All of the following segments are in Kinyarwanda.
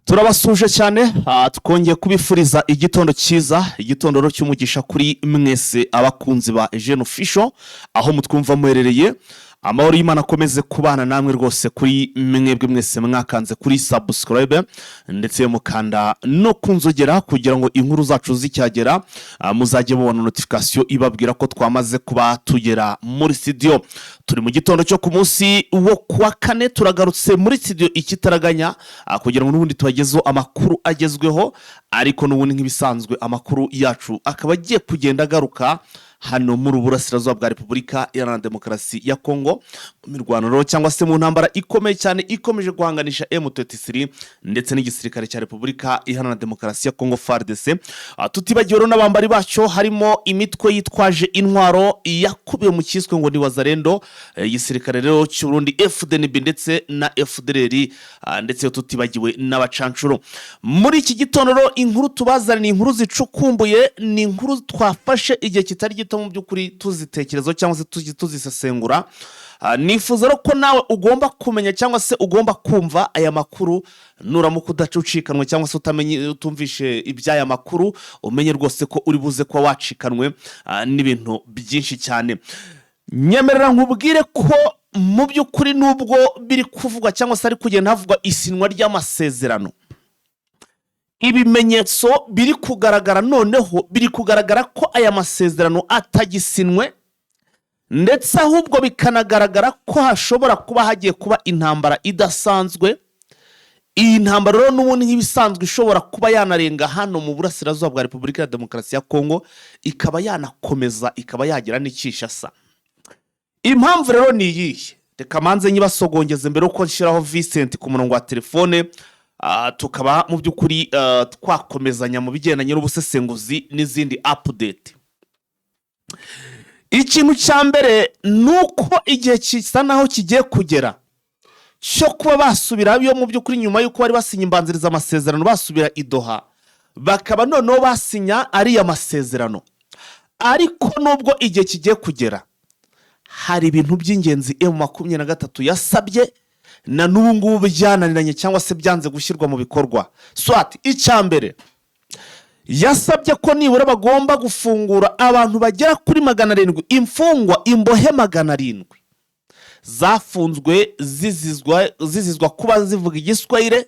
turabasuje cyane twongeye kubifuriza igitondo cyiza, igitondo cy'umugisha kuri mwese abakunzi ba Eugene Official aho mutwumva muherereye. Amahoro y'Imana akomeze kubana namwe rwose kuri mwebwe mwese mwakanze kuri subscribe ndetse mukanda no kunzogera kugira ngo inkuru zacu zicyagera muzajye mubona notification ibabwira ko twamaze kuba tugera muri studio. Turi mu gitondo cyo ku munsi wo kuwa kane, turagarutse muri studio ikitaraganya kugira ngo n'ubundi tubagezeho amakuru agezweho, ariko n'ubundi nk'ibisanzwe amakuru yacu akaba agiye kugenda agaruka hano muri Burasirazuba bwa Repubulika Iharanira Demokarasi ya Kongo mu mirwano cyangwa se mu ntambara ikomeye cyane ikomeje guhanganisha M23 ndetse n'igisirikare cya Repubulika Iharanira Demokarasi ya Kongo FARDC. Tutibagiwe n'abambari bacyo harimo imitwe yitwaje intwaro yakubiye mu cyiswe ngo ni Wazalendo, igisirikare rero cy'u Burundi FDNB ndetse na FDLR, ndetse tutibagiwe n'abacancuro. Muri iki gitondo inkuru tubazana ni inkuru zicukumbuye, ni inkuru twafashe igihe kitari mu by'ukuri tuzitekerezo cyangwa se tuzisesengura. Nifuza ko nawe ugomba kumenya cyangwa se ugomba kumva aya makuru, nuramuka udacucikanwe cyangwa se utumvishe iby'aya makuru, umenye rwose ko uri buze kuba wacikanwe n'ibintu byinshi cyane. Nyemerera nkubwire ko mu by'ukuri nubwo biri kuvugwa cyangwa se ari kugenda havugwa isinwa ry'amasezerano, ibimenyetso biri kugaragara, noneho biri kugaragara ko aya masezerano atagisinwe, ndetse ahubwo bikanagaragara ko hashobora kuba hagiye kuba intambara idasanzwe. Iyi ntambara rero n'ubundi nk'ibisanzwe ishobora kuba yanarenga hano mu Burasirazuba bwa Repubulika ya Demokarasi ya Kongo, ikaba yanakomeza ikaba yagira n'ikishasa. Impamvu rero ni iyihe? Reka manze nyibasogongeze mbere uko nshiraho Vincent ku murongo wa telefone, tukaba mu by'ukuri twakomezanya mu bigendanye n'ubusesenguzi n'izindi update. Ikintu cya mbere nuko igihe kisa naho kigiye kugera cyo kuba basubira byo mu by'ukuri nyuma y'uko bari basinya imbanziriza amasezerano basubira i Doha, bakaba noneho basinya ari amasezerano. Ariko nubwo igihe kigiye kugera, hari ibintu by'ingenzi M23 yasabye na n'ubu ngubu byananiranye cyangwa se byanze gushyirwa mu bikorwa. Swat icyambere yasabye ko nibura bagomba gufungura abantu bagera kuri 700 imfungwa, imbohe 700 zafunzwe zizizwa kuba zivuga igiswahili,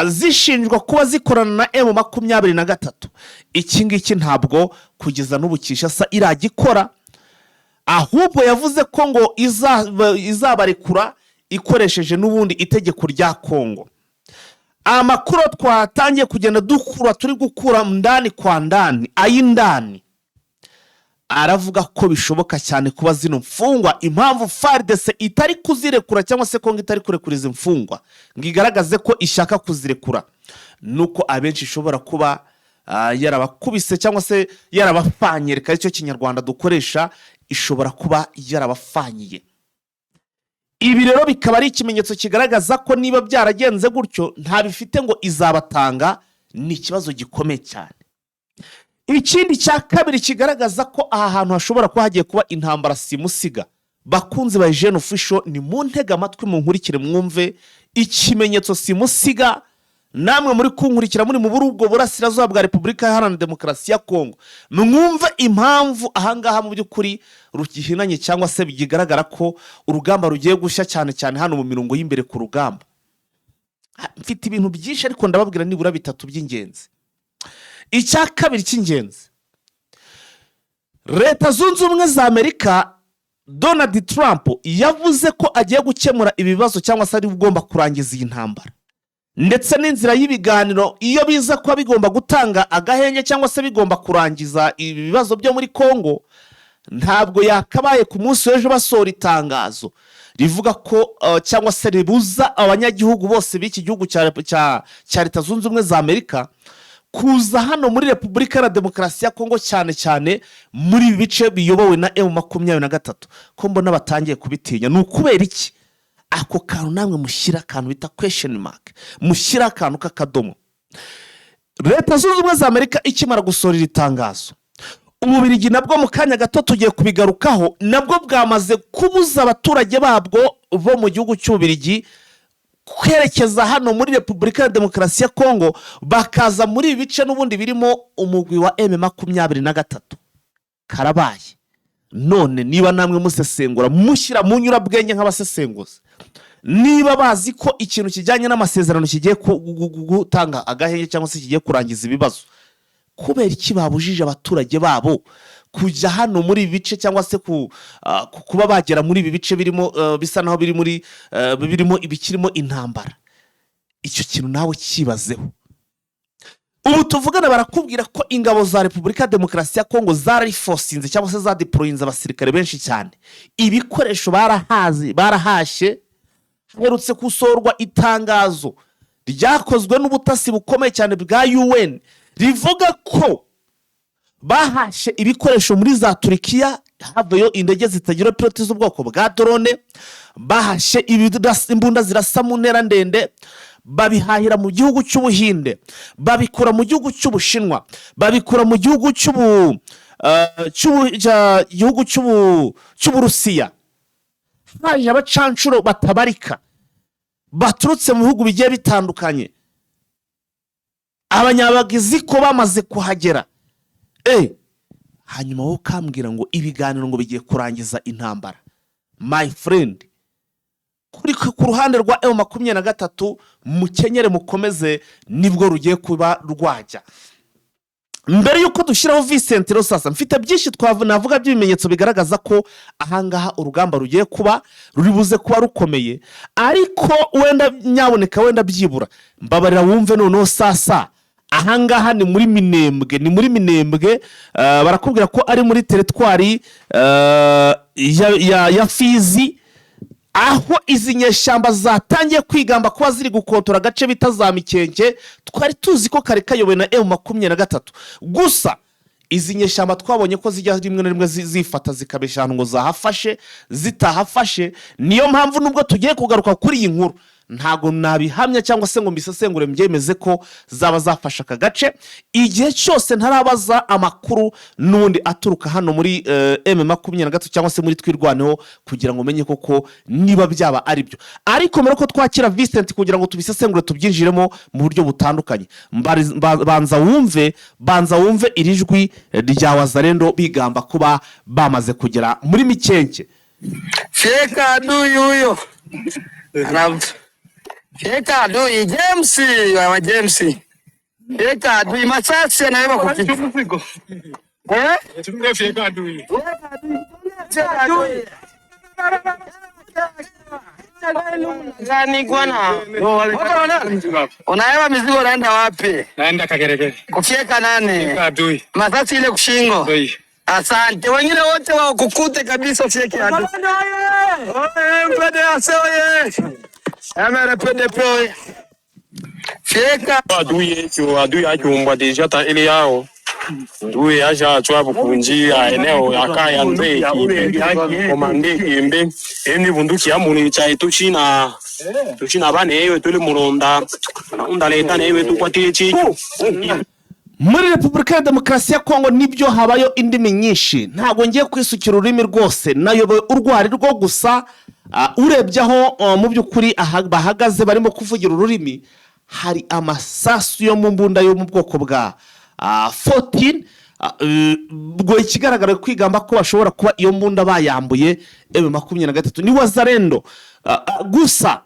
zishinjwa kuba zikorana na M23. Iki ngiki ntabwo kugeza n'ubu Kinshasa iragikora, ahubwo yavuze ko ngo izabarekura ikoresheje n'ubundi itegeko rya Kongo. Amakuru twatangiye kugenda dukura, turi gukura ndani kwa ndani ayindani, aravuga ko bishoboka cyane kuba zino mfungwa, impamvu FARDC itari kuzirekura cyangwa se Kongo itari kurekuriza imfungwa ngigaragaze ko ishaka kuzirekura, nuko abenshi ishobora kuba yarabakubise cyangwa se yarabafanye, reka icyo kinyarwanda dukoresha, ishobora kuba yarabafanyiye. Ibi rero bikaba ari ikimenyetso kigaragaza ko niba byaragenze gutyo nta bifite ngo izabatanga, ni ikibazo gikomeye cyane. Ikindi cya kabiri kigaragaza ko aha hantu hashobora kuba hagiye kuba intambara simusiga, bakunzi ba Eugene Official ni mu ntega amatwi mu nkurikire mwumve ikimenyetso simusiga, namwe muri kunkurikira muri mu burubwo Burasirazuba bwa Repubulika Iharanira Demokarasi ya Kongo, mwumve impamvu ahangaha mu by'ukuri rugihinanye cyangwa se bigaragara ko urugamba rugiye gushya cyane cyane hano mu mirongo y'imbere ku rugamba. Mfite ibintu byinshi ariko ndababwira nibura bitatu by'ingenzi. Icya kabiri cy'ingenzi, Leta Zunze Ubumwe za Amerika, Donald Trump yavuze ko agiye gukemura ibibazo cyangwa se ari ugomba kurangiza iyi ntambara, ndetse n'inzira y'ibiganiro iyo biza kuba bigomba gutanga agahenge cyangwa se bigomba kurangiza ibibazo byo muri Kongo, ntabwo yakabaye ku munsi w'ejo basohora itangazo rivuga ko cyangwa se ribuza abanyagihugu bose b'iki gihugu cya Leta Zunze Ubumwe za Amerika kuza hano muri Repubulika ya Demokarasi ya Kongo, cyane cyane muri bice biyobowe na M23, ko mbona batangiye kubitinya. Ni ukubera iki? Ako kantu namwe mushyira akantu bita question mark, mushyira akantu k'akadomo. Leta Zunze Ubumwe za Amerika ikimara gusorera itangazo, Ububiligi nabwo mu kanya gato tugiye kubigarukaho, nabwo bwamaze kubuza abaturage babwo bo mu gihugu cy'Ububiligi kwerekeza hano muri Repubulika ya Demokarasi ya Kongo, bakaza muri ibi bice n'ubundi birimo umugwi wa M23. Karabaye. None niba namwe musesengura mushyira mu nyurabwenge nk'abasesenguzi, niba bazi ko ikintu kijyanye n'amasezerano kigiye gutanga agahenge cyangwa se kigiye kurangiza ibibazo, kubera iki babujije abaturage babo kujya hano muri ibi bice cyangwa se kuba bagera muri ibi bice birimo bisa naho birimo ibikirimo intambara? Icyo kintu nawe kibazeho. Ubu tuvugana barakubwira ko ingabo za Repubulika ya Demokarasi ya Kongo zarifosinze cyangwa se zadeployinze abasirikare benshi cyane. Ibikoresho barahashye. Herutse gusorwa itangazo ryakozwe n'ubutasi bukomeye cyane bwa UN rivuga ko bahashe ibikoresho muri za Turkiya, haveyo indege zitagira pilote z'ubwoko bwa drone, bahashe imbunda zirasa mu ntera ndende, babihahira mu gihugu cy'Ubuhinde, babikura mu gihugu cy'Ubushinwa, babikura mu gihugu cy'Uburusiya. Haje abacancuro batabarika baturutse mu bihugu bigiye bitandukanye. Abanyabagizi ko bamaze kuhagera. Hanyuma wo kambwira ngo ibiganiro ngo bigiye kurangiza intambara. My friend, kuri ku ruhande rwa M23 mukenyere mukomeze nibwo rugiye kuba rwajya. Mbere yuko dushyiraho Vincent Rosasa, mfite byinshi navuga by'ibimenyetso bigaragaza ko ahangaha urugamba rugiye kuba ruribuze kuba rukomeye, ariko wenda nyaboneka wenda byibura mbabarira wumve noneho sasa ahangaha ni muri Minembwe, barakubwira ko ari muri teritwari ya Fizi, aho izi nyeshyamba zatangiye kwigamba kuba ziri gukontora agace bita za Mikenke. Twari tuzi ko kare kayobowe na M23, gusa izi nyeshyamba twabonye ko zijya rimwe na rimwe zifata zikabesha ngo zahafashe zitahafashe. Niyo mpamvu nubwo tugiye kugaruka kuri iyi nkuru, ntago nabihamya cyangwa se ngo mbisesengure mbyemeze ko zaba zafasha aka gace. Igihe cyose ntarabaza amakuru n'undi aturuka hano muri M23 cyangwa se muri twirwaneho, kugira ngo menye koko niba byaba ari byo. Ariko mbere ko twakira Vincent kugira ngo tubisesengure tubyinjiremo mu buryo butandukanye, banza wumve irijwi rya Wazalendo bigamba kuba bamaze kugera muri Mikenke. Feka adui huyo Feka adui James wa James. Feka adui masasi anaweza kukitu. Tufunge feka adui. Gani bwana? Unaewa mizigo naenda wapi? Naenda Kageregere. Kufyeka nani? Feka adui. Masasi ile kushingo. Doi. Asante. Wengine wote wa kukute kabisa fyeke adui. Mpede asoye. Amara pede pro. Feka adui akiumbwa deja ta ile yao. Adui aja chwabu kunjia eneo yakaya nze komande kimbe eni bunduki amuni cha tuchina bane yewe tuli muronda unda leta newe tukwatire chiki. Muri Repubulika ya Demokarasi ya Kongo nibyo habayo indimi nyinshi, ntago ngiye kwisukira ururimi rwose, nayoboye urwari rwo gusa. Urebyaho mu byukuri bahagaze barimo kuvugira ururimi, hari amasasu yo mu mbunda yo mu bwoko bwa 14. Bwo ikigaragara kwigamba ko bashobora kuba iyo mbunda bayambuye M23 ni Wazalendo. Gusa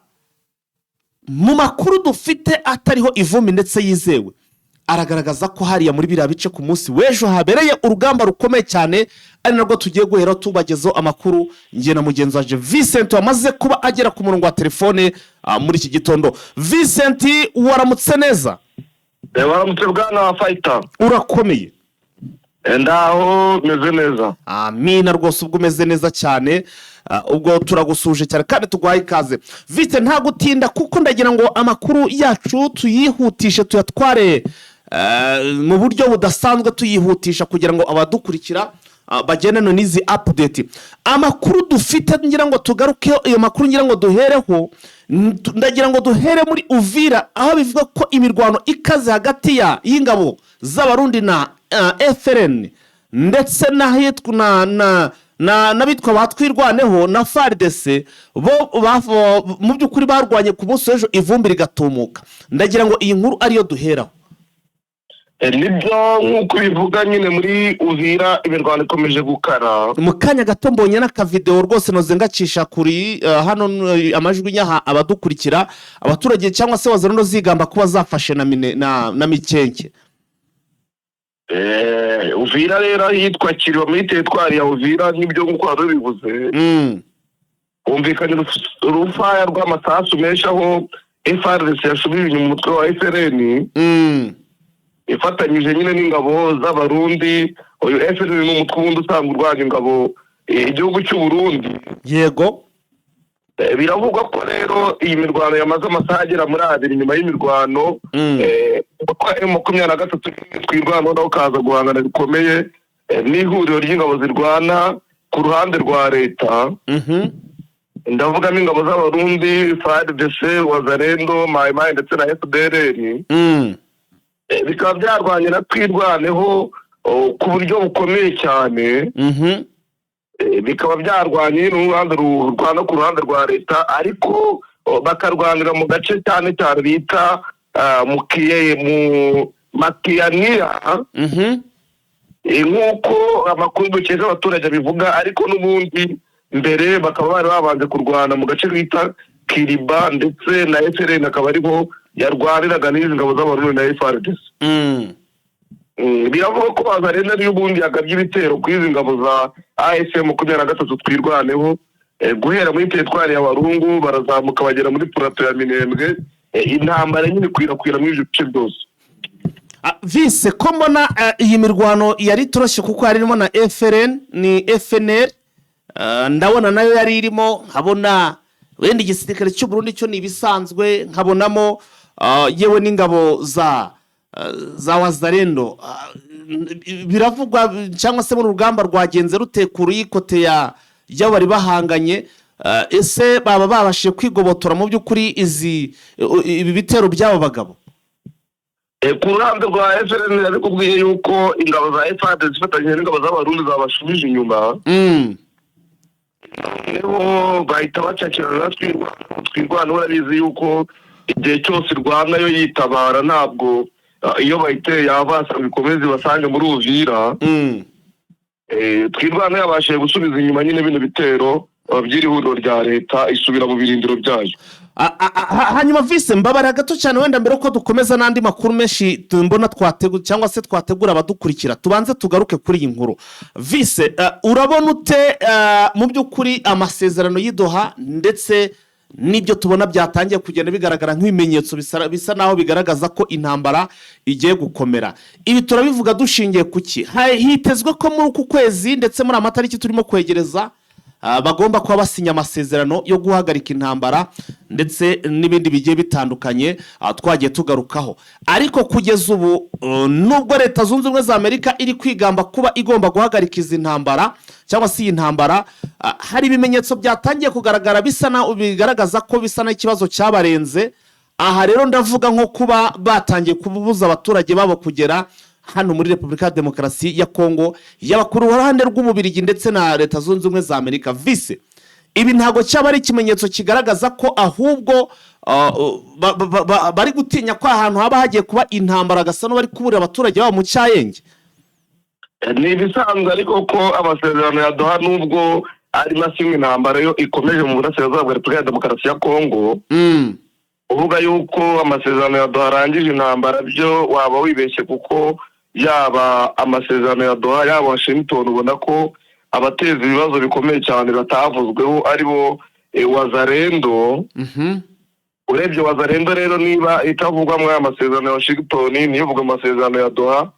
mu makuru dufite atariho ivumbi ndetse yizewe, aragaragaza ko hariya muri biriya bice ku munsi w'ejo habereye urugamba rukomeye cyane, ari narwo tugiye guhera tubagezaho amakuru. Ngiye na mugenzi waje Vincent wamaze kuba agera ku murongo wa telefone muri iki gitondo. Vincent, waramutse neza? Waramutse bwana Fighter. Urakomeye? Ndaho meze neza. Amina rwose, ubwo umeze neza cyane. Ubwo turagusuje cyane kandi tugwaye ikaze. Vincent, nta gutinda kuko ndagira ngo amakuru yacu tuyihutishe tuyatware mu buryo budasanzwe, tuyihutisha kugira ngo abadukurikira bagenane n'izi update. Amakuru dufite ngira ngo tugaruke iyo makuru, ngira ngo duhereho, ndagira ngo duhere muri Uvira, aho bivuga ko imirwano ikaze hagati y'ingabo z'abarundi na FRN ndetse n'abitwa batwirwaneho na FARDC bo mu by'ukuri barwanye ku munsi w'ejo ivumbi rigatumuka. Ndagira ngo iyi nkuru ariyo duheraho. Nibyo nk'uko bivuga nyine muri Uvira imirwano ikomeje gukara. Mu kanya gato mbonye n'akavideo rwose noze ngacisha kuri hano amajwi nyaha abadukurikira abaturage cyangwa se wazarano zigamba kuba zafashe na mikenke. Uvira rero yitwa Kiriba muri teritwari ya Uvira nibyo nk'uko wabivuze. Umvikanye urufaya rw'amasasu menshi aho FARDC yashubije inyuma umutwe wa FRN. Ifatanyije nyine n'ingabo z'abarundi. Uyu FRN n'umutwe wundi usanga urwanya ingabo igihugu cy'u Burundi. Yego. Biravugwa ko rero iyi mirwano yamaze amasaha agera muri 2 nyuma y'imirwano. Kuko M23 twirwano naho kaza guhangana bikomeye n'ihuriro ry'ingabo zirwana ku ruhande rwa leta. Ndavuga n'ingabo z'abarundi FARDC, Wazalendo, Mai ndetse na FDLR. Bikaba byarwanye na twirwaneho ku buryo bukomeye cyane. Bikaba byarwanye n'uruhande rurwana ku ruhande rwa leta ariko bakarwanira mu gace cyane cyane bita mu Makiyanira. Nk'uko amakuru dukesha abaturage bivuga ariko n'ubundi mbere bakaba bari babanje kurwana mu gace bita Kiriba ndetse na FRN akaba ariho yarwaniraga n'izi ngabo z'abarundi na FARDC. Biravuga ko Wazalendo ari ubundi yagabye ibitero ku izi ngabo za AFM 23 twirwaneho guhera muri teritwari ya Warungu barazamuka bagera muri Plateau ya Minembwe. Intambara nyine kwirakwira muri ibyo bice byose. Vise ko mbona iyi mirwano yari toroshe kuko harimo na FRN ni FNL ndabona nayo yari irimo nkabona wenda igisirikare cy'u Burundi cyo nibisanzwe nkabonamo yewe n'ingabo za Wazalendo. Biravugwa cyangwa se mu rugamba rwagenze rutekuru y'ikote ya bari bahanganye. Ese baba babashije kwigobotora mu by'ukuri ibi bitero by'abo bagabo? Ku ruhande rwa FRN ariko kubwiye yuko ingabo za FARDC zifatanyije n'ingabo z'abarundi zabashubije inyuma. Niho bahita bacakirana twirwana urabizi yuko igihe cyose rwanda yo yitabara ntabwo iyo bayiteye yavasa bikomeze basange muri Uvira. Twirwana yabashije gusubiza inyuma nyine bino bitero by'ihuriro rya leta isubira mu birindiro byayo. Hanyuma Vise mbabara gato cyane wenda mbere ko dukomeza n'andi makuru menshi mbona cyangwa se twategura abadukurikira tubanze tugaruke kuri iyi nkuru. Vise urabona ute mu by'ukuri amasezerano y'Idoha ndetse nibyo tubona byatangiye kugenda bigaragara nk'ibimenyetso bisa naho bigaragaza ko intambara igiye gukomera. Ibi turabivuga dushingiye kuki? Hitezwe ko muri uku kwezi ndetse muri amatariki turimo kwegereza bagomba kuba basinya amasezerano yo guhagarika intambara ndetse n'ibindi bigiye bitandukanye twagiye tugarukaho. Ariko kugeza ubu nubwo Leta Zunze Ubumwe za Amerika iri kwigamba kuba igomba guhagarika izi ntambara cyangwa se iyi ntambara, hari ibimenyetso byatangiye kugaragara bisa na bigaragaza ko bisa n'ikibazo cyabarenze. Aha rero ndavuga nko kuba batangiye kubuza abaturage babo kugera hano muri Repubulika ya Demokarasi ya Kongo y'abakuru uruhande rw'Ububirigi ndetse na Leta Zunze Ubumwe za Amerika. Vise ibi ntago cyaba ari ikimenyetso kigaragaza ko ahubwo bari gutinya ko ahantu haba hagiye kuba intambara gasa no bari kuburira abaturage babo mu cyayenge? Ni bisanzwe ariko ko amasezerano ya Doha nubwo ari nasimwe intambara yo ikomeje mu burasirazuba bwa Repubulika ya Demokarasi ya Kongo. Uvuga yuko amasezerano ya Doha arangije intambara byo waba wibeshye kuko yaba amasezerano ya Doha yaba Washington ubona ko abateza ibibazo bikomeye cyane batavuzweho aribo Wazalendo. Urebye Wazalendo rero niba itavugwa mu amasezerano ya Washington niyo vuga amasezerano ya Doha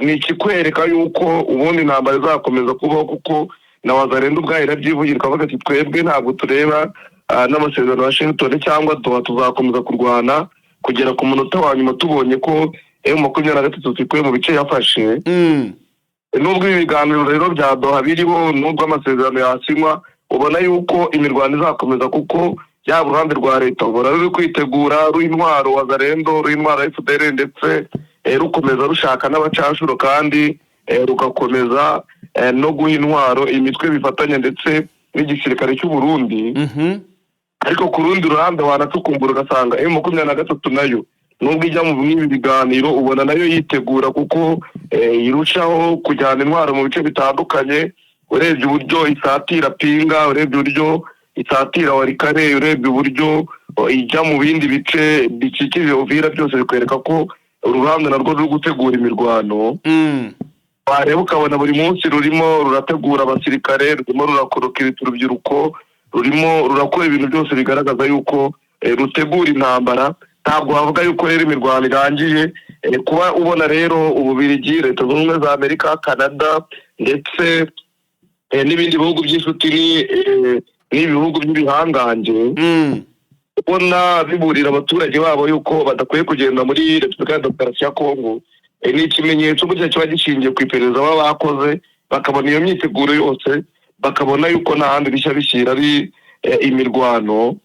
ni ikikwereka yuko ubundi intambara izakomeza kubaho kuko na Wazalendo ubwahera byivugira kavuga ati twebwe ntabwo tureba n'amasezerano ya Washington cyangwa Doha tuzakomeza kurwana kugera ku munota wa nyuma tubonye ko M23 twikuye mu bice yafashe. Nubwo ibiganiro rero bya Doha biriho nubwo amasezerano yasinywa ubona yuko imirwano izakomeza kuko yaba uruhande rwa leta ubona ruri kwitegura ruintwaro Wazalendo ruintwaro FDL ndetse rukomeza rushaka n'abacashuro kandi rugakomeza no guha intwaro imitwe bifatanya ndetse n'igisirikare cy'u Burundi. Ariko ku rundi ruhande wanacukumbura ugasanga M23 nayo nubwo ijya mu bimwe biganiro ubona nayo yitegura kuko irushaho kujyana intwaro mu bice bitandukanye. Urebye uburyo isatira Pinga, urebye uburyo isatira Warikare, urebye uburyo ijya mu bindi bice bikikije Uvira, byose bikwereka ko uruhande narwo ruri gutegura imirwano. Wareba ukabona buri munsi rurimo rurategura abasirikare, rurimo rurakoroka urubyiruko, rurimo rurakora ibintu byose bigaragaza yuko rutegura intambara. Ntabwo wavuga yuko rero imirwano irangiye. Kuba ubona rero Ububiligi, Leta Zunze Ubumwe za Amerika, Canada ndetse n'ibindi bihugu by'inshuti n'ibihugu by'ibihangange ubona biburira abaturage babo yuko badakwiye kugenda muri Repubulika ya Demokarasi ya Kongo, ni ikimenyetso burya kiba gishingiye ku iperereza baba bakoze, bakabona iyo myiteguro yose, bakabona yuko nta handi bishya bishyira ari imirwano.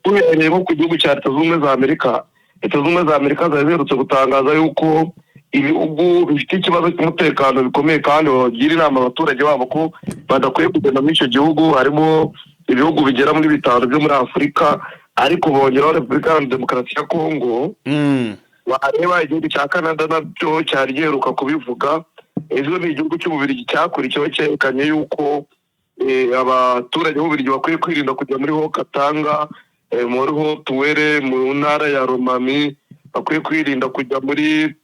Uhereye nko ku gihugu cya Leta Zunze Ubumwe za Amerika, Leta Zunze Ubumwe za Amerika ziherutse gutangaza yuko ibihugu bifite ikibazo cy'umutekano bikomeye kandi bagira inama abaturage babo ko badakwiye kugenda muri icyo gihugu. Harimo ibihugu bigera muri 5 byo muri Afurika, ariko bongeraho Repubulika ya Demokarasi ya Kongo. Wareba igihugu cya Canada nabyo cyari giheruka kubivuga. Ejo ni igihugu cy'Ububiligi cyakurikiyeho cyerekanye yuko abaturage b'Ububiligi bakwiye kwirinda kujya muri ho Katanga, muri ho Tuwere, mu ntara ya Romami, bakwiye kwirinda kujya muri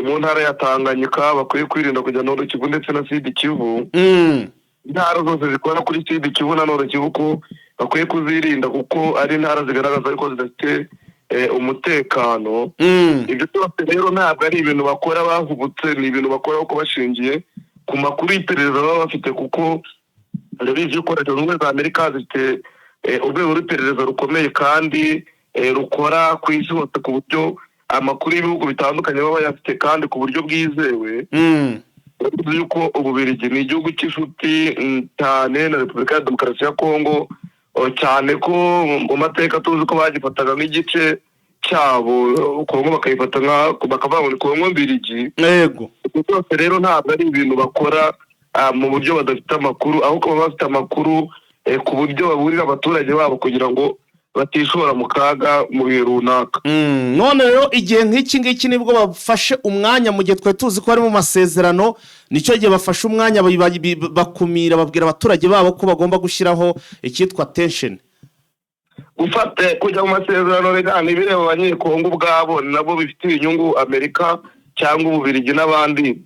mu ntara ya Tanganyika, bakwiye kwirinda kujya Nord Kivu ndetse na Sud Kivu. Intara zose zikora kuri Sud Kivu na Nord Kivu ko bakwiye kuzirinda kuko ari intara zigaragaza ariko zidafite umutekano. Ibyo byose rero ntabwo ari ibintu bakora bahubutse, ni ibintu bakora uko bashingiye ku makuru y'iperereza baba bafite, kuko ndabizi yuko Leta Zunze Ubumwe za Amerika zifite urwego rw'iperereza rukomeye kandi rukora ku isi hose ku buryo amakuru y'ibihugu bitandukanye baba bayafite kandi ku buryo bwizewe. Urabizi yuko Ububiligi ni igihugu cy'inshuti cyane na Repubulika ya Demokarasi ya Kongo, cyane ko mu mateka tuzi ko bagifataga nk'igice cyabo, Kongo bakayifata bakavuga ngo ni Kongo Mbiligi. Yego. Byose rero ntabwo ari ibintu bakora mu buryo badafite amakuru, ahubwo baba bafite amakuru ku buryo baburira abaturage babo kugira ngo batishora mu kaga mu bihe runaka. None rero igihe nk'iki ngiki nibwo bafashe umwanya, mu gihe twari tuzi ko bari mu masezerano, nicyo gihe bafashe umwanya bakumira, babwira abaturage babo ko bagomba gushyiraho icyitwa tension. Ufate kujya mu masezerano rega n'ibireba abanyekongo ubwabo nabo bifitiye inyungu Amerika cyangwa Ububiligi n'abandi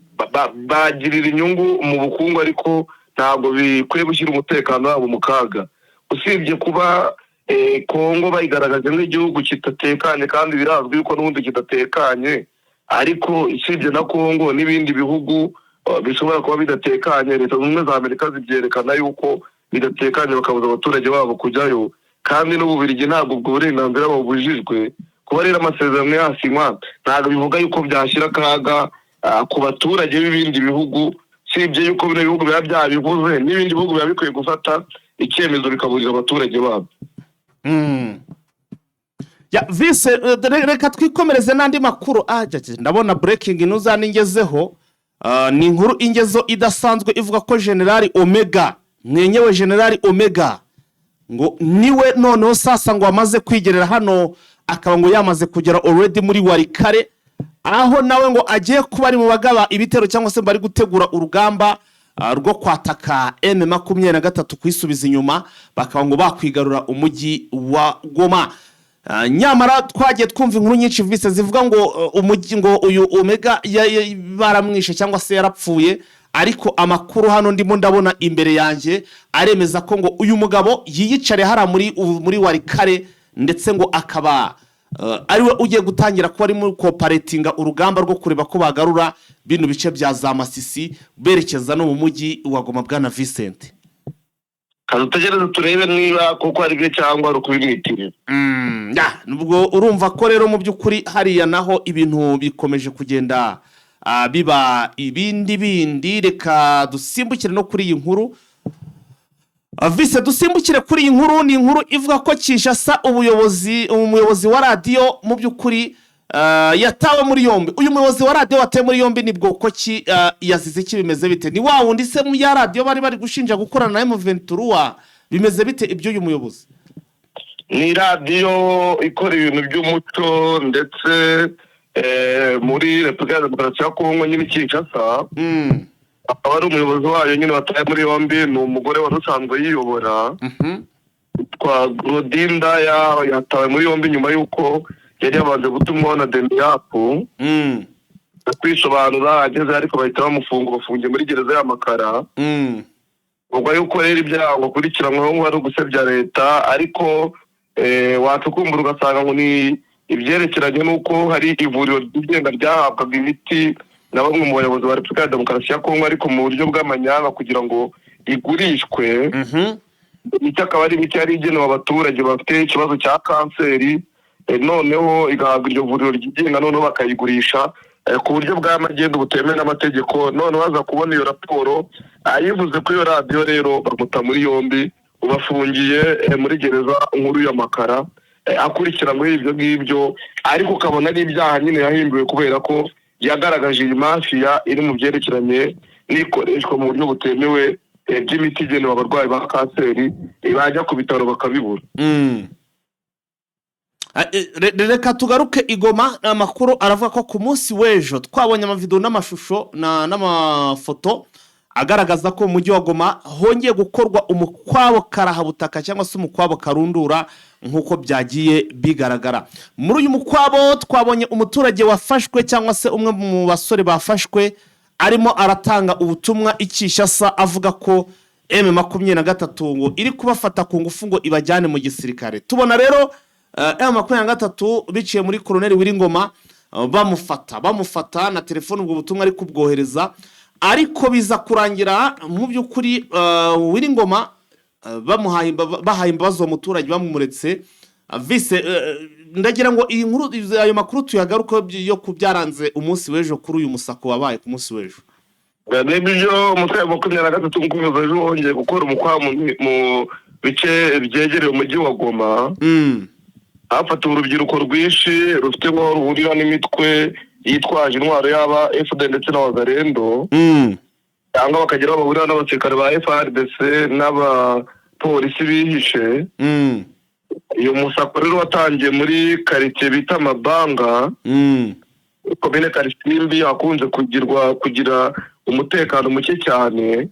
bagirira inyungu mu bukungu, ariko ntabwo bikwiye gushyira umutekano wabo mu kaga. Usibye kuba Kongo bayigaragaje nk'igihugu kidatekanye kandi birazwi yuko n'ubundi kidatekanye, ariko isibye na Kongo n'ibindi bihugu bishobora kuba bidatekanye, Leta Zunze Ubumwe za Amerika zibyerekana yuko bidatekanye bakabuza abaturage babo kujyayo, kandi n'Ububiligi ntabwo ubwo burenganzira babujijwe. Kuba rero amasezerano yasinywa ntabwo bivuga yuko byashyira akaga ku baturage b'ibindi bihugu, sibye yuko bino bihugu biba byabivuze n'ibindi bihugu biba bikwiye gufata icyemezo bikaburira abaturage babo. Ya vise reka twikomereze n'andi makuru. Ndabona breaking news aningezeho, ni inkuru ingezo idasanzwe ivuga ko General Omega, mwenyewe General Omega ngo niwe noneho sasa ngo amaze kwigerera hano, akaba ngo yamaze kugera already muri Warikare, aho nawe ngo agiye kuba ari mu bagaba ibitero cyangwa se bari gutegura urugamba rwo kwataka M23 kwisubiza inyuma, bakaba ngo bakwigarura umujyi wa Goma. Nyamara twagiye twumva inkuru nyinshi vise zivuga ngo umujyi ngo uyu Omega baramwishe cyangwa se yarapfuye, ariko amakuru hano ndimo ndabona imbere yanjye aremeza ko ngo uyu mugabo yiyicare hara muri Warikare, ndetse ngo akaba ariwe ugiye gutangira kuba ari muri cooperatinga urugamba rwo kureba ko bagarura bino bice bya za Masisi berekeza no mu mujyi wa Goma. Bwana Vincent, kadutegereze turebe niba koko ari byo cyangwa rukubimwitirira. Nubwo urumva ko rero mu by'ukuri hariya naho ibintu bikomeje kugenda biba ibindi. Reka dusimbukire no kuri iyi nkuru. Vise dusimbukire kuri iyi nkuru, ni inkuru ivuga ko Kinshasa umuyobozi wa radio mu by'ukuri yatawe muri yombi. Uyu muyobozi wa radio watawe muri yombi ni bwoko ki, yazize iki, bimeze bite? Ni wa wundi se mu ya radio bari gushinja gukorana na M23, bimeze bite ibyo uyu muyobozi? Ni radio ikora ibintu by'umuco ndetse muri Repubulika ya Demokarasi ya Kongo nyine Kinshasa. Akaba ari umuyobozi wayo nyine wataye muri yombi, ni umugore wari usanzwe yiyobora kwa Godinda yatawe muri yombi nyuma y'uko yari yabanje gutumwa na Demiapu kwisobanura, ageze ariko bahita bafungiye muri gereza ya Makara. Ubwo yuko rero ibyaha gukurikiranwaho ngo ari ugusebya leta, ariko wacukumbura ugasanga ngo ni ibyerekeranye n'uko hari ivuriro ryigenga ryahabwaga imiti na bamwe mu bayobozi ba Repubulika ya Demokarasi ya Kongo, ariko mu buryo bw'amanyanga kugira ngo igurishwe. Imiti akaba ari imiti yari igenewe abaturage bafite ikibazo cya kanseri, noneho igahabwa iryo vuriro ryigenga, noneho bakayigurisha ku buryo bw'amagendo butemewe n'amategeko. Noneho baza kubona iyo raporo yivuze ko iyo radio rero bamuta muri yombi, ubafungiye muri gereza nkuru ya Makara, akurikiranyweho ibyo ngibyo, ariko ukabona ari ibyaha nyine yahimbiwe kubera ko yagaragaje iyi mafia iri mu byerekeranye n'ikoreshwa mu buryo butemewe by'imiti igenewe abarwayi ba kanseri, bajya ku bitaro bakabibura. Reka tugaruke Igoma. Amakuru aravuga ko ku munsi w'ejo twabonye amavideo n'amashusho n'amafoto agaragaza ko mu mujyi wa Goma hongeye gukorwa umukwabo karahabutaka cyangwa se umukwabo karundura nk'uko byagiye bigaragara. Muri uyu mukwabo twabonye umuturage wafashwe cyangwa se umwe mu basore bafashwe arimo aratanga ubutumwa Kinshasa avuga ko M23 ngo iri kubafata ku ngufu ngo ibajyane mu gisirikare. Tubona rero M23 biciye muri Colonel Wiringoma bamufata na telefone, ubwo butumwa ari kubwohereza, ariko biza kurangira mu by'ukuri Wiringoma bahaye imbabazi uwo muturage bamumuretse. Vise ndagira ngo iyi nkuru ayo makuru tuyagaruka yo kubyaranze umunsi w'ejo kuri uyu musako wabaye ku munsi w'ejo. Nebyo umutwe wa 23 nguvuze ejo wongeye gukora umukwa mu bice byegereye umujyi wa Goma. Hafata urubyiruko rwinshi rufite ngo ruhurira n'imitwe yitwaje intwaro yaba FD ndetse na Wazalendo, cyangwa bakagira bahurira n'abasirikare ba FARDC n'abapolisi bihishe. Iyo musako rero watangiye muri quartier bita Mabanga, komine Karisimbi, akunze kugira umutekano muke cyane.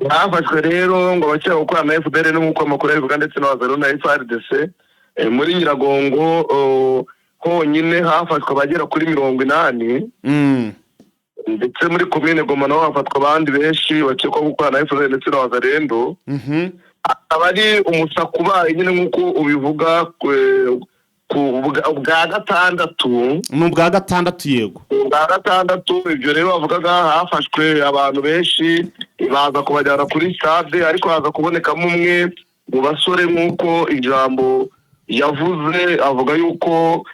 Hafashwe rero ngo bakira gukorana na FDL n'uko amakuru y'Uganda ndetse na Wazalendo na FARDC. Muri Nyiragongo honyine hafashwe abagera kuri 80, ndetse muri komine Goma naho hafatwa abandi benshi bakekwa gukorana na FDL ndetse na Wazalendo. Abari umusako ubaye nyine nk'uko ubivuga bwa gatandatu. Mu bwa gatandatu, yego, bwa gatandatu. Ibyo rero bavugaga hafashwe abantu benshi, baza kubajyana kuri stade, ariko haza kubonekamo umwe mu basore nk'uko ijambo yavuze, avuga yuko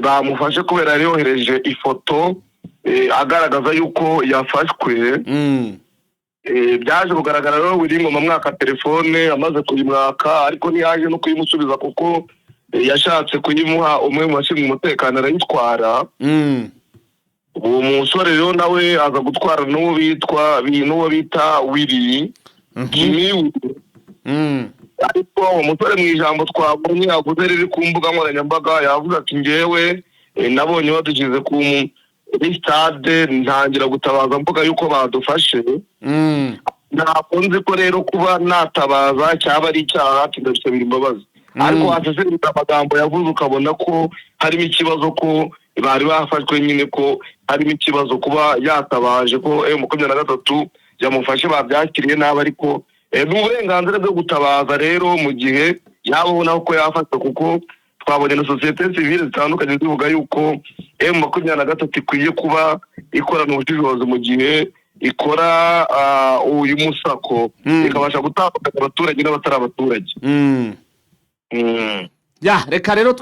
bamufashe kubera yari yohereje ifoto agaragaza yuko yafashwe. Byaje kugaragara rero Wiringoma mwaka telefone amaze kuyimwaka, ariko ntiyaje no kuyimusubiza kuko yashatse kuyimuha umwe mu bashinzwe umutekano arayitwara. Uwo musore rero nawe aza gutwara n'uwo bita Willy Jimmy. Ariko uwo musore mu ijambo twabonye yavuze riri ku mbuga nkoranyambaga, yavuze ati ngewe nabonye badukize ku stade ntangira gutabaza mvuga yuko badufashe. Ntabwo nzi ko rero kuba natabaza cyaba ari icyaha, ndabisabira imbabazi. Ariko hasesengura amagambo yavuze ukabona ko harimo ikibazo, ko bari bafashwe nyine, ko harimo ikibazo kuba yatabaje, ko M23 yamufashe babyakiriye nabi, ariko n'uburenganzira bwo gutabaza rero mu gihe yabona ko yafashwe, kuko twabonye na societe civile zitandukanye zivuga yuko M23 ikwiye kuba ikorana ubushishozi mu gihe ikora uyu musako, ikabasha gutandukanya abaturage n'abatari abaturage. Ya, reka rero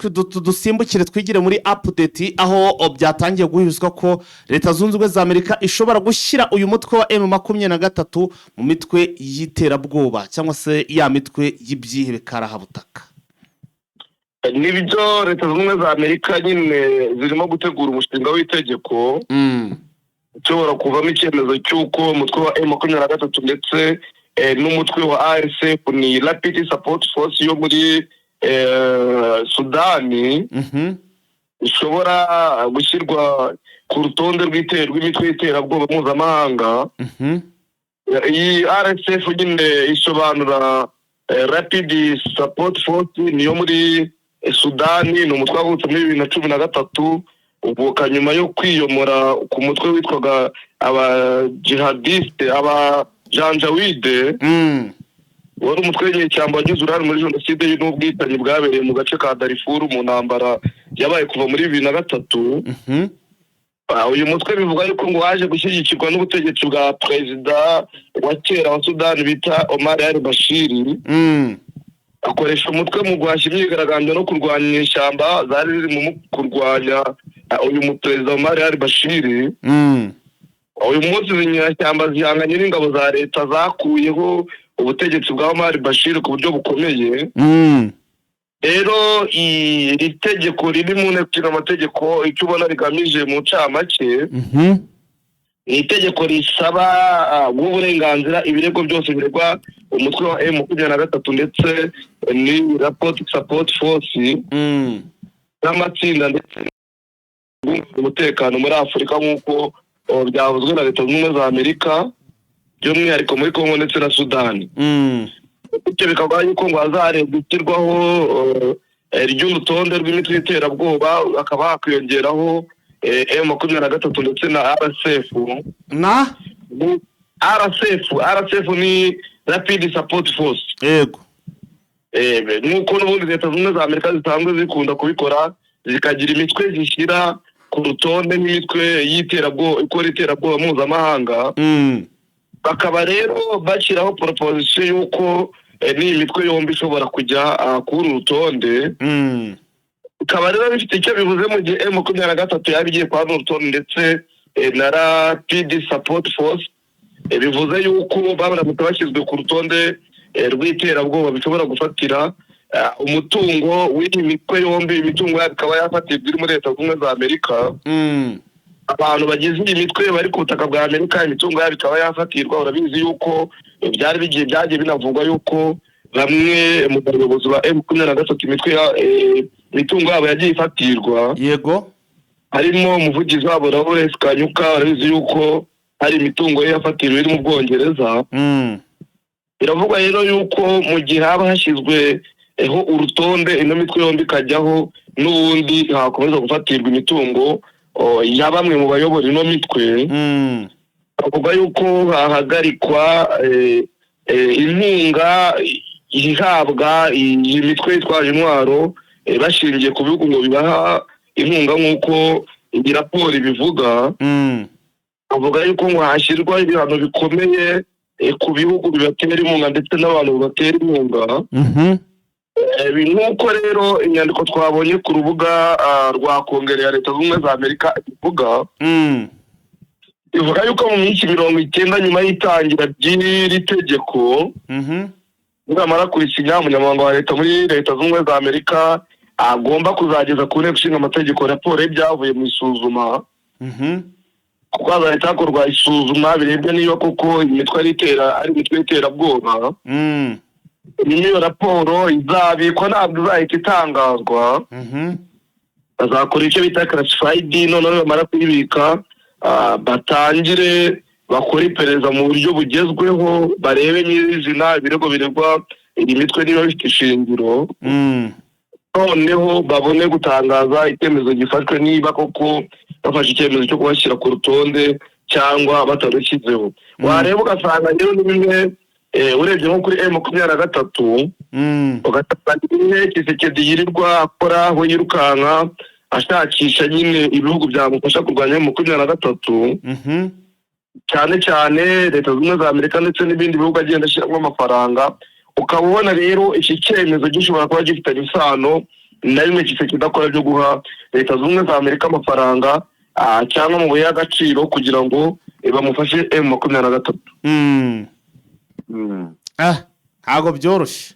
dusimbukire twigire muri update, aho byatangiye guhizwa ko Leta Zunze Ubumwe za Amerika ishobora gushyira uyu mutwe wa M23 mu mitwe y'iterabwoba cyangwa se ya mitwe y'ibyihebe karahabutaka. nibyo leta z'ubumwe za Amerika nyine zirimo gutegura umushinga w'itegeko ushobora kuvamo icyemezo cy'uko umutwe wa M23 ndetse n'umutwe wa RSF ni Rapid Support Force yo muri Sudani ishobora gushyirwa ku rutonde rw'imitwe y'iterabwoba mpuzamahanga. Iyi RSF nyine isobanura Rapid Support Force niyo muri Sudani, ni umutwe wavutse muri 2013 uvuka nyuma yo kwiyomora ku mutwe witwaga abajihadiste abajanjawide wari umutwe w'inyeshyamba wagize uruhare muri jenoside n'ubwicanyi bwabereye mu gace ka Darfur mu ntambara yabaye kuva muri 2003. Uyu mutwe bivuga yuko ngo waje gushyigikirwa n'ubutegetsi bwa perezida wa kera wa Sudani bita Omar al-Bashir. Akoresha umutwe mu guhashya imyigaragambyo no kurwanya ishyamba zari ziri mu kurwanya uyu muperezida Omar al-Bashir. Uyu munsi inyeshyamba zihanganye n'ingabo za leta zakuyeho ubutegetsi bwa Omar al-Bashir ku buryo bukomeye. Rero iri tegeko riri mu nteko amategeko icyo ubona rigamije mu ncamake ni itegeko risaba uburenganzira ibirego byose biregwa umutwe wa M23 ndetse ni Rapid Support Force n'amatsinda ndetse umutekano muri Afurika nk'uko byavuzwe na leta z'ubumwe za Amerika by'umwihariko muri Kongo ndetse na Sudani. Icyo bikaba yuko ngo hazarebwa ishyirwaho ry'urutonde rw'imitwe y'iterabwoba hakaba hakwiyongeraho M23 ndetse na RSF. RSF ni Rapid Support Force. Yego. Nuko n'ubundi leta z'ubumwe za Amerika zisanzwe zikunda kubikora zikagira imitwe zishyira ku rutonde n'imitwe y'iterabwoba ikora iterabwoba mpuzamahanga. Bakaba rero bashyiraho proposition y'uko ni imitwe yombi ishobora kujya kuri urutonde. Ikaba rero bifite icyo bivuze mu gihe M23 yabigiye kwa urutonde ndetse na Rapid Support Force. Bivuze yuko baramutse bashyizwe ku rutonde rw'iterabwoba bishobora gufatira umutungo w'iyi mitwe yombi. Imitungo yabo ikaba yafatirwa iri muri leta z'ubumwe za Amerika. Abantu bagize iyi mitwe bari ku butaka bwa Amerika imitungo yabo ikaba yafatirwa. Urabizi yuko byagiye binavugwa yuko bamwe mu bayobozi ba M23 imitungo yabo yagiye ifatirwa. Yego. Harimo umuvugizi wabo Lawrence Kanyuka. Urabizi yuko hari imitungo ye yafatiriwe iri mu Bwongereza. Biravugwa rero yuko mu gihe haba hashyizwe urutonde ino mitwe yombi ikajyaho n'ubundi hakomeza gufatirwa imitungo ya bamwe mu bayobora ino mitwe. Bavuga yuko hahagarikwa inkunga ihabwa iyi mitwe yitwaje intwaro bashingiye ku bihugu ngo bibaha inkunga nk'uko iyi raporo ibivuga. Bavuga yuko ngo hashyirwa ibihano bikomeye ku bihugu bibatera inkunga ndetse n'abantu bibatera inkunga. Nk'uko rero inyandiko twabonye ku rubuga rwa Kongere ya Leta z'Ubumwe za Amerika ivuga yuko mu minsi 90 nyuma y'itangira ry'iri tegeko nibamara kurisinya umunyamabanga wa leta muri Leta z'Ubumwe za Amerika agomba kuzageza ku nteko ishinga amategeko raporo y'ibyavuye mu isuzuma. Kuko hazahita hakorwa isuzuma birebye niba koko imitwe ari imitwe y'iterabwoba. Niyo raporo izabikwa ntabwo izahita itangazwa. Bazakora icyo bita classified none bamara kuyibika batangire bakora iperereza mu buryo bugezweho barebe nyizina ibirego biregwa iyi mitwe niba bifite ishingiro. Noneho babone gutangaza icyemezo gifashwe niba koko bafashe icyemezo cyo kubashyira ku rutonde cyangwa batarushyizeho. Wareba ugasanga rero ni bimwe urebye nko kuri M23 ugasanga nyine Tshisekedi yirirwa akora aho yirukanka ashakisha nyine ibihugu byamufasha kurwanya M23 cyane cyane Leta z'Ubumwe za Amerika ndetse n'ibindi bihugu agenda ashyiramo amafaranga. Ukaba ubona rero iki cyemezo gishobora kuba gifitanye isano na bimwe Tshisekedi akora byo guha Leta z'Ubumwe za Amerika amafaranga cyangwa mu buye y'agaciro kugira ngo bamufashe M23. Ntabwo byoroshye.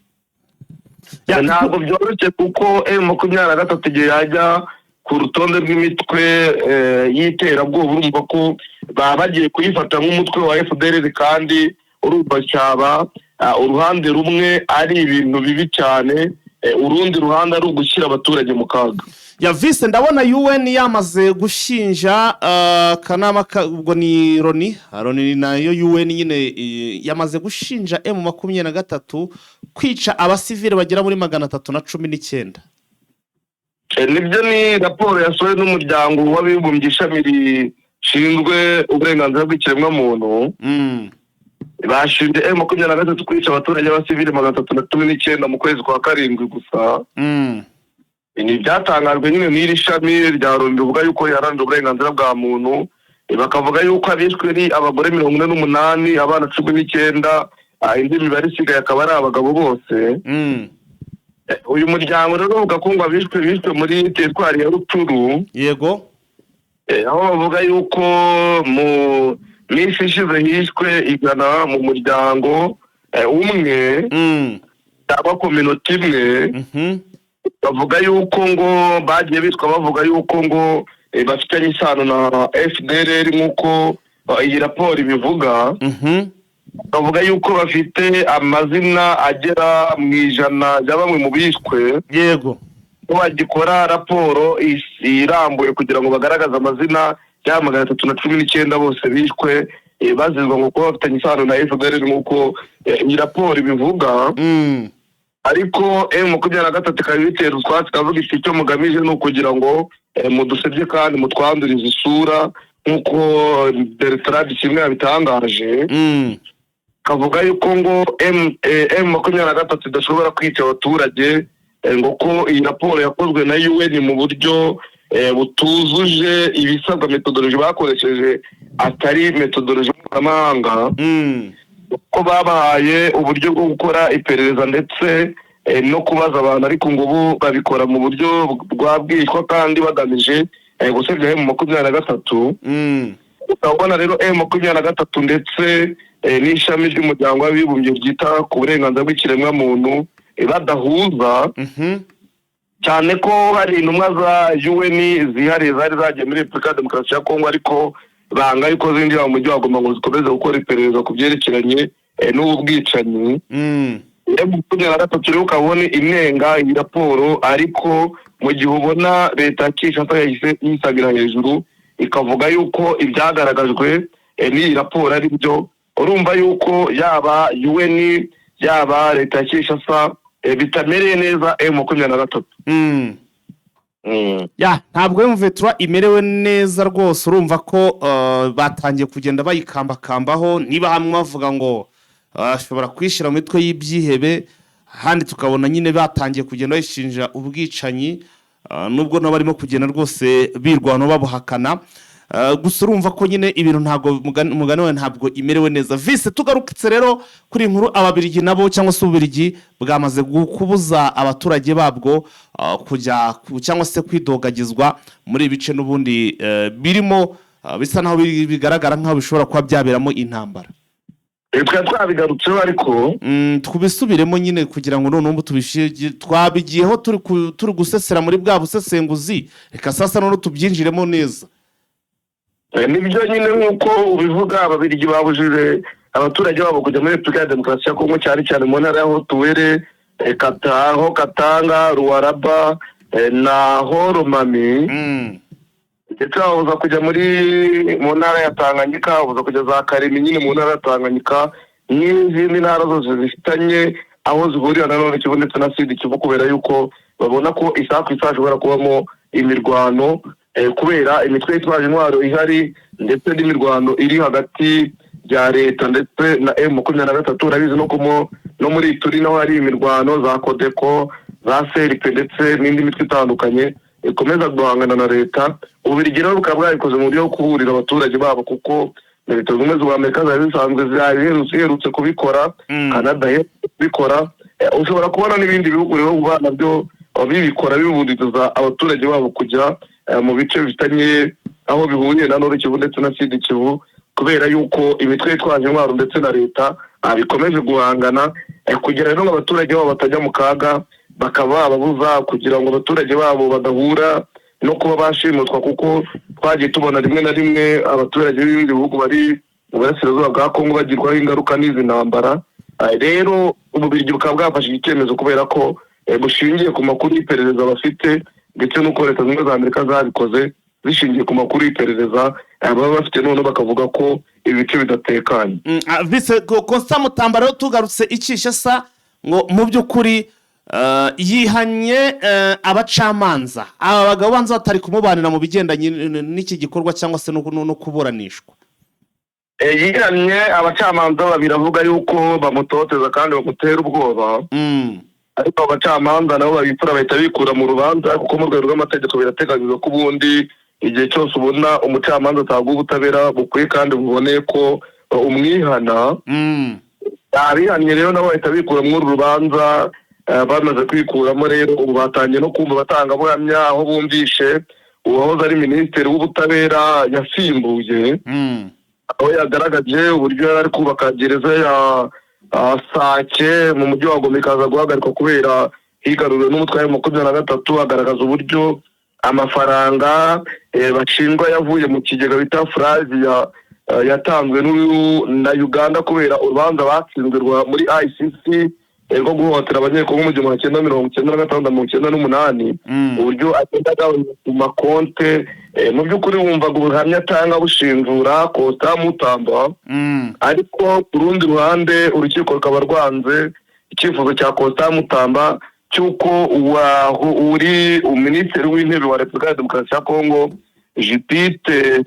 ntabwo byoroshye kuko M23 igihe yajya ku rutonde rw'imitwe y'iterabwoba urumva ko baba bagiye kuyifata nk'umutwe wa FDLR kandi urumva cyaba uruhande rumwe ari ibintu bibi cyane, urundi ruhande ari ugushyira abaturage mu kaga. Ya Vise ndabona UN yamaze gushinja kanama ubwo ni Loni nayo UN nyine yamaze gushinja M23 kwica abasivile bagera muri 319. Nibyo ni raporo yasohowe n'umuryango w'abibumbye ishami rishinzwe uburenganzira bw'ikiremwamuntu. Bashinje M23 kwica abaturage b'abasivile 319 mu kwezi kwa karindwi gusa. Ni byatangajwe nyine n'iri shami rya Loni bivuga yuko yaranze uburenganzira bwa muntu, bakavuga yuko abishwe ari abagore 48, abana 19, indi mibare isigaye akaba ari abagabo bose. Uyu muryango rero uvuga ko ngo abishwe muri teritwari ya Rutshuru. Yego. Aho bavuga yuko mu minsi ishize hishwe igana mu muryango umwe cyangwa community imwe. Bavuga yuko ngo bagiye bitwa bavuga yuko ngo bafitanye isano na FDLR nk'uko iyi raporo ibivuga. Bavuga yuko bafite amazina agera mu 100 ya bamwe mu bishwe. Yego. Bagikora raporo irambuye kugira ngo bagaragaze amazina ya 319 bose bishwe bazizwa ngo kuba bafitanye isano na FDLR nk'uko iyi raporo ibivuga. Ariko M23 ikabitera utwatsi kavuga icyo mugamije no kugira ngo mudusebye kandi mutwandurize isura nk'uko Bertrand kimwe yabitangaje. Kavuga yuko ngo M23 idashobora kwica abaturage ngo ko iyi raporo yakozwe na UN mu buryo butuzuje ibisabwa methodology bakoresheje atari methodology mpuzamahanga. Ko babahaye uburyo bwo gukora iperereza ndetse no kubaza abantu, ariko ngo bo babikora mu buryo bwabwishwa kandi bagamije gusebya M23. Ukabona rero M23 ndetse n'ishami ry'umuryango w'abibumbye ryita ku burenganzira bw'ikiremwamuntu badahuza cyane ko hari intumwa za UN zihariye zari zagiye muri Repubulika Demokarasi ya Kongo, ariko banga yuko zinjira mu mujyi wa Goma ngo zikomeze gukora iperereza ku byerekeranye n'ubu bwicanyi. M23 rero ukabona inenga iyi raporo, ariko mu gihe ubona leta ya Kinshasa yahise yisagira hejuru ikavuga yuko ibyagaragajwe n'iyi raporo ari byo. Urumva yuko yaba UN yaba leta ya Kinshasa bitamereye neza M23. Ya ntabwo M23 imerewe neza rwose. Urumva ko batangiye kugenda bayikambakambaho, niba hamwe bavuga ngo ashobora kwishira mu mitwe y'ibyihebe, handi tukabona nyine batangiye kugenda bayishinja ubwicanyi, nubwo nabo barimo kugenda rwose birwano babuhakana. Gusa urumva ko nyine ibintu ntabwo mugani we ntabwo imerewe neza. Vise tugarukitse rero kuri inkuru ababirigi nabo cyangwa se ububirigi bwamaze kubuza abaturage babwo kujya cyangwa se kwidogagizwa muri ibice n'ubundi birimo bisa naho bigaragara nkaho bishobora kuba byaberamo intambara. Twabigarutseho ariko twubisubiremo nyine kugira ngo none tubishije twabigiyeho turi gusesera muri bwa busesenguzi, reka sasa none tubyinjiremo neza. Nibyo nyine nk'uko ubivuga ababirigi babujije abaturage babo kujya muri Repubulika ya Demokarasi ya Kongo, cyane cyane mu ntara ya Hotuwere, Katanga, Ruwaraba na Horomami. Ndetse babuza kujya mu ntara ya Tanganyika, babuza kujya za Karemi nyine mu ntara ya Tanganyika n'izindi ntara zose zifitanye aho zihurira na none Kivu ndetse na Sud Kivu, kubera yuko babona ko isaha ku isaha ishobora kubamo imirwano kubera imitwe yitwaje intwaro ihari ndetse n'imirwano iri hagati ya leta ndetse na M23. Urabizi no muri Ituri naho hari imirwano za Kodeko, za CRP ndetse n'indi mitwe itandukanye ikomeza guhangana na leta. Ububirigi rero bukaba bwabikoze mu buryo bwo kuburira abaturage babo, kuko leta zunze ubumwe za Amerika zari zisanzwe ziherutse kubikora, Canada kubikora. Ushobora kubona n'ibindi bihugu rero nabyo bibikora biburiza abaturage babo kujya mu bice bifitanye aho bihuriye na Nord Kivu ndetse na Sud Kivu, kubera yuko imitwe yitwaje intwaro ndetse na leta bikomeje guhangana kugira ngo abaturage babo batajya mu kaga bakaba babuza kugira ngo abaturage babo badahura no kuba bashimutwa, kuko twagiye tubona rimwe na rimwe abaturage b'ibindi bihugu bari mu burasirazuba bwa Kongo bagirwaho ingaruka n'izi ntambara. Rero Ububiligi bukaba bwafashe icyemezo kubera ko bushingiye ku makuru y'iperereza bafite, ndetse n'uko Leta Zunze Ubumwe za Amerika zabikoze zishingiye ku makuru y'iperereza baba bafite, none bakavuga ko ibice bidatekanye. Vice Constant Mutamba rero tugarutse icisha sa ngo mu by'ukuri yihanye abacamanza, aba bagabo banza batari kumubanira mu bigendanye n'iki gikorwa cyangwa se no kuburanishwa. Yihanye abacamanza babiri, avuga yuko bamutoteza kandi bamutera ubwoba. Ariko abacamanza nabo babipfura bahita bikura mu rubanza, kuko mu rwego rw'amategeko birateganyijwe ko ubundi igihe cyose ubona umucamanza atanga ubutabera bukwiye kandi buboneye ko umwihana. Abihannye rero nabo bahita bikura muri uru rubanza. Bamaze kwikuramo rero ubu batangiye no kumva abatangabuhamya, aho bumvishe uwahoze ari minisitiri w'ubutabera yasimbuye, aho yagaragaje uburyo yari ari kubaka gereza ya Sake mu mujyi wa Goma ikaza guhagarikwa kubera higaruriwe n'umutwe wa M23. Agaragaza uburyo amafaranga bashinjwa yavuye mu kigega bita Frazia yatanzwe na Uganda kubera urubanza batsinzwe muri ICC rwo guhohotera abanyekongo mu 1996-98. uburyo agenda agabanya ku makonte. Mu by'ukuri wumvaga ubuhamya atanga bushinjura Constant Mutamba, ariko ku rundi ruhande urukiko rukaba rwanze icyifuzo cya Constant Mutamba cy'uko uri minisitiri w'intebe wa Repubulika ya Demokarasi ya Kongo Judith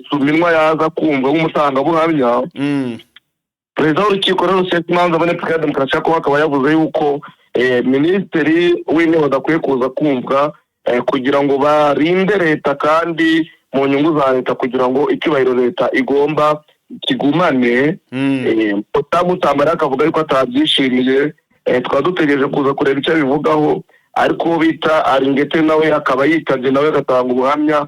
Suminwa yaza kumva nk'umutangabuhamya. Perezida w'urukiko rero Setimanza muri Repubulika ya Demokarasi ya Kongo akaba yavuze yuko minisitiri w'intebe adakwiye kuza kumvwa kugira ngo barinde leta kandi mu nyungu za leta, kugira ngo icyubahiro leta igomba kigumane. Constant Mutamba akavuga yuko atabyishimiye. Twaba dutegereje kuza kureba icyo bivugaho, ariko bita Aringete nawe akaba yitabye, nawe agatanga ubuhamya.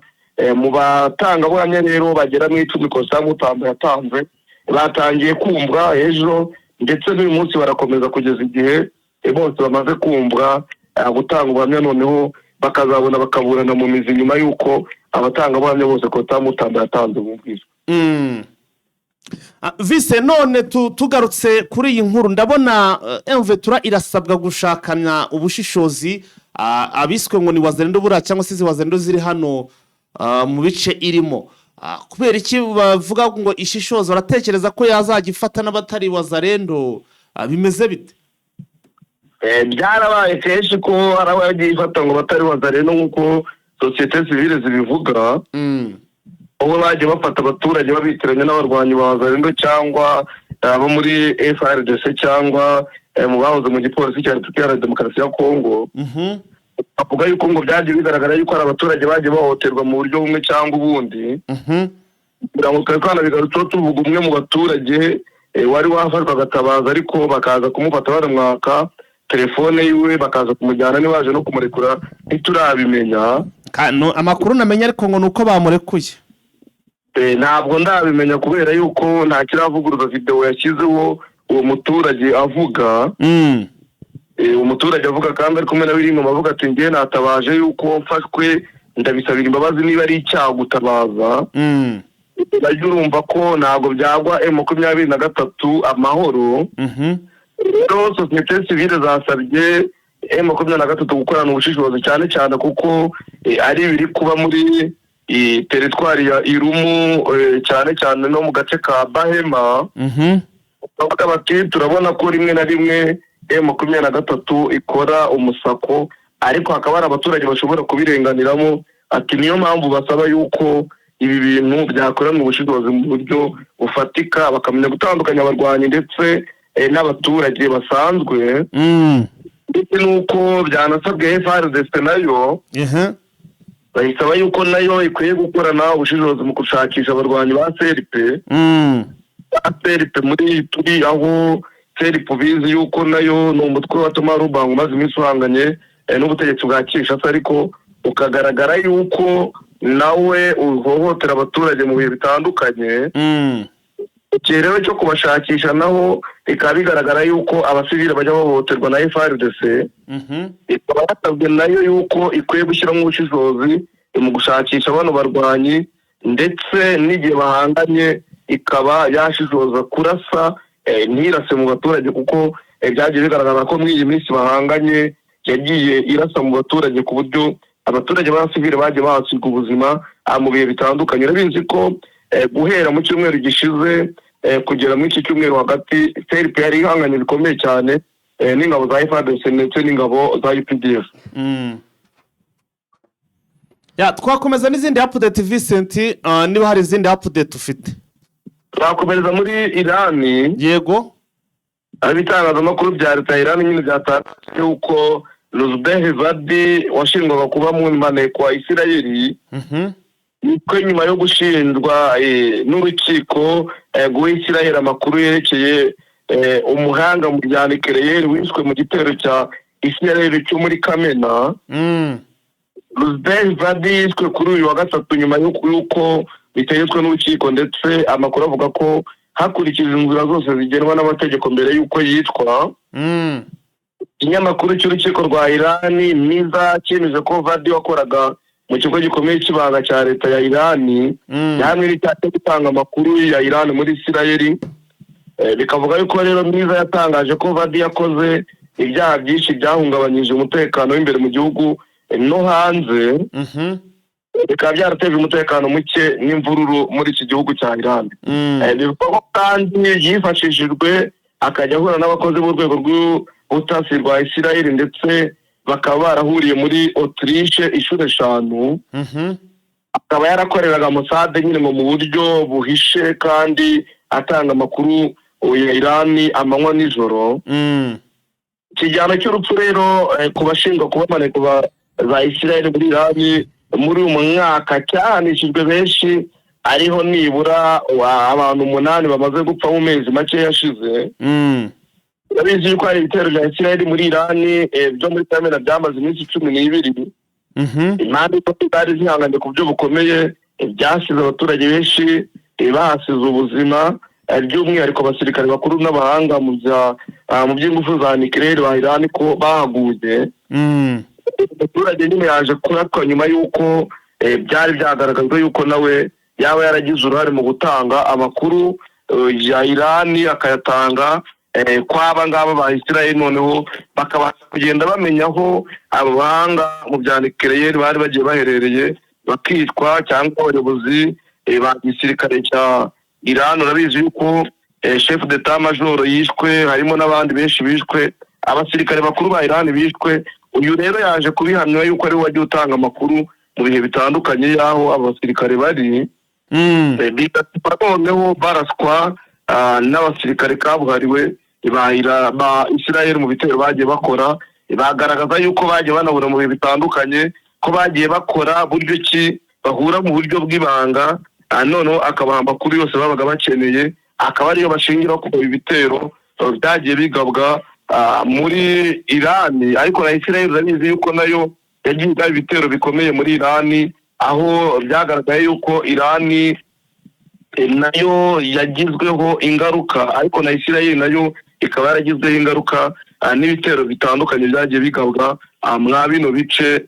Mu batangabuhamya rero bagera mu 10 Constant Mutamba yatanze batangiye kumvwa ejo, ndetse n'uyu munsi barakomeza kugeza igihe bose bamaze kumvwa gutanga ubuhamya, noneho bakazabona bakaburana mu mizi nyuma y'uko abatangabuhamya bose Constant Mutamba yatanze bumvishwe. Vice none tugarutse kuri iyi nkuru, ndabona M23 irasabwa gushakana ubushishozi abiswe ngo ni wazalendo buriya cyangwa se wazalendo ziri hano mu bice irimo. Kubera iki bavuga ngo ishishozo, baratekereza ko yazagifata n'abatari wazalendo, bimeze bite? Byarabaye kenshi ko hari abagiye ifata ngo batari wazalendo nk'uko societe civile zibivuga. Ubu bagiye bafata abaturage babitiranye n'abarwanyi ba wazalendo cyangwa abo muri FARDC cyangwa mu bahoze mu gipolisi cya Repubulika ya Demokarasi ya Kongo. Avuga yuko ngo byagiye bigaragara yuko ari abaturage bagiye bahohoterwa mu buryo bumwe cyangwa ubundi. Kugira ngo twekana bigarutse tuvuga umwe mu baturage wari wafashwe agatabaza, ariko bakaza kumufata baramwaka telefone yiwe, bakaza kumujyana nibaje no kumurekura ntiturabimenya. Amakuru namenye ariko ngo nuko bamurekuye. Ntabwo ndabimenya kubera yuko nta kiravuguruza video yashyizeho uwo muturage avuga. Umuturage avuga kandi ari kumwe na biri mu mavuga ati ngiye natabaje yuko mfashwe, ndabisabira imbabazi niba ari icyaha gutabaza. Bajya urumva ko ntabwo byagwa M23 amahoro. Rero societe civile zasabye M23 gukorana ubushishozi cyane cyane kuko ari biri kuba muri teritwari ya Irumu, cyane cyane no mu gace ka Bahema. Bavuga bati turabona ko rimwe na rimwe M23 ikora umusako, ariko hakaba hari abaturage bashobora kubirenganiramo. Ati niyo mpamvu basaba yuko ibi bintu byakoranwa ubushishozi mu buryo bufatika, bakamenya gutandukanya abarwanyi ndetse n'abaturage basanzwe. Ndetse nuko byanasabwe FARDC nayo bayisaba yuko nayo ikwiye gukorana ubushishozi mu gushakisha abarwanyi ba CRP. CRP muri turi aho CRP bizi yuko nayo ni umutwe wa Thomas Rubango umaze iminsi uhanganye n'ubutegetsi bwa Kinshasa, ariko ukagaragara yuko nawe uhohotera abaturage mu bihe bitandukanye. rero cyo kubashakisha naho bikaba bigaragara yuko abasivile bajya bahohoterwa na FARDC. Ikaba yatabwe nayo yuko ikwiye gushyiramo ubushishozi mu gushakisha bano barwanyi, ndetse n'igihe bahanganye ikaba yashishoza kurasa ntirase mu baturage, kuko byagiye bigaragara ko muri iyi minsi bahanganye yagiye irasa mu baturage ku buryo abaturage b'abasivile bagiye bahasiga ubuzima mu bihe bitandukanye. Urabizi ko guhera mu cyumweru gishize kugera muri iki cyumweru hagati CRP yari ihanganye bikomeye cyane n'ingabo za FARDC ndetse n'ingabo za UPDF. Twakomeza n'izindi update Vincent, niba hari izindi update ufite. Twakomereza muri Irani. Yego. Ibitangazamakuru bya leta ya Irani nyine byatangaje yuko Nuzbeh Vadi washinjwaga kuba mu maneko wa Isirayeli ko nyuma yo gushinjwa n'urukiko guha Isirayeli amakuru yerekeye umuhanga mu bya nucleaire wishwe mu gitero cya Isirayeli cyo muri Kamena. Nuzbeh Vadi yishwe kuri uyu wa gatatu nyuma y'uko bitegetswe n'urukiko, ndetse amakuru avuga ko hakurikije inzira zose zigenwa n'amategeko mbere y'uko yitwa. Ikinyamakuru cy'urukiko rwa Irani Miza cyemeje ko Vadi wakoraga mu kigo gikomeye cy'ibanga cya leta ya Irani hamwe n'icyaha cyo gutanga amakuru ya Irani muri Isirayeli. Bikavuga yuko rero Miza yatangaje ko Vadi yakoze ibyaha byinshi byahungabanyije umutekano w'imbere mu gihugu no hanze, bikaba byarateje umutekano muke n'imvururu muri iki gihugu cya Irani. Bivuga kandi yifashishijwe akajya ahura n'abakozi b'urwego rw'ubutasi rwa Isirayeli, ndetse bakaba barahuriye muri Autriche inshuro 5. Akaba yarakoreraga Mossad nyine mu buryo buhishe kandi atanga amakuru ya Irani amanywa nijoro. Ikijyano cy'urupfu rero ku bashinjwa kuba maneko za Isirayeli muri Irani muri uyu mwaka cyahanishijwe benshi, ariho nibura abantu 8 bamaze gupfa mu mezi make yashize. Urabizi yuko hari ibitero bya Isirayeli muri Irani byo muri Kamena byamaze iminsi 12. Impande zari zihanganye ku byo bukomeye, byasize abaturage benshi bahasize ubuzima, by'umwihariko abasirikare bakuru n'abahanga mu by'ingufu za nucleaire ba Irani ko bahaguye. Abaturage nyine yaje kuratwa nyuma y'uko byari byagaragajwe yuko nawe yaba yaragize uruhare mu gutanga amakuru ya Irani, akayatanga kwaba ngaba ba Isirayeli, noneho bakabasha kugenda bamenya aho abahanga mu bya nucleaire bari bagiye baherereye bakitwa, cyangwa abayobozi ba gisirikare cya Irani. Urabizi yuko chef d'état major yishwe, harimo n'abandi benshi bishwe, abasirikare bakuru ba Irani bishwe. Uyu rero yaje kubihamya yuko ari wagiye utanga amakuru mu bihe bitandukanye y'aho abasirikare bari. Noneho baraswa n'abasirikare kabuhariwe ba Isirayeli mu bitero bagiye bakora, bagaragaza yuko bagiye banabura mu bihe bitandukanye ko bagiye bakora buryo ki bahura mu buryo bw'ibanga, noneho akabaha amakuru yose babaga bakeneye, akaba ariyo bashingira ku ibitero byagiye bigabwa muri Irani. Ariko na Isirayeli urabizi yuko nayo yagiye igaba ibitero bikomeye muri Irani, aho byagaragaye yuko Irani nayo yagizweho ingaruka, ariko na Isirayeli nayo ikaba yaragizweho ingaruka n'ibitero bitandukanye byagiye bigabwa mwa bino bice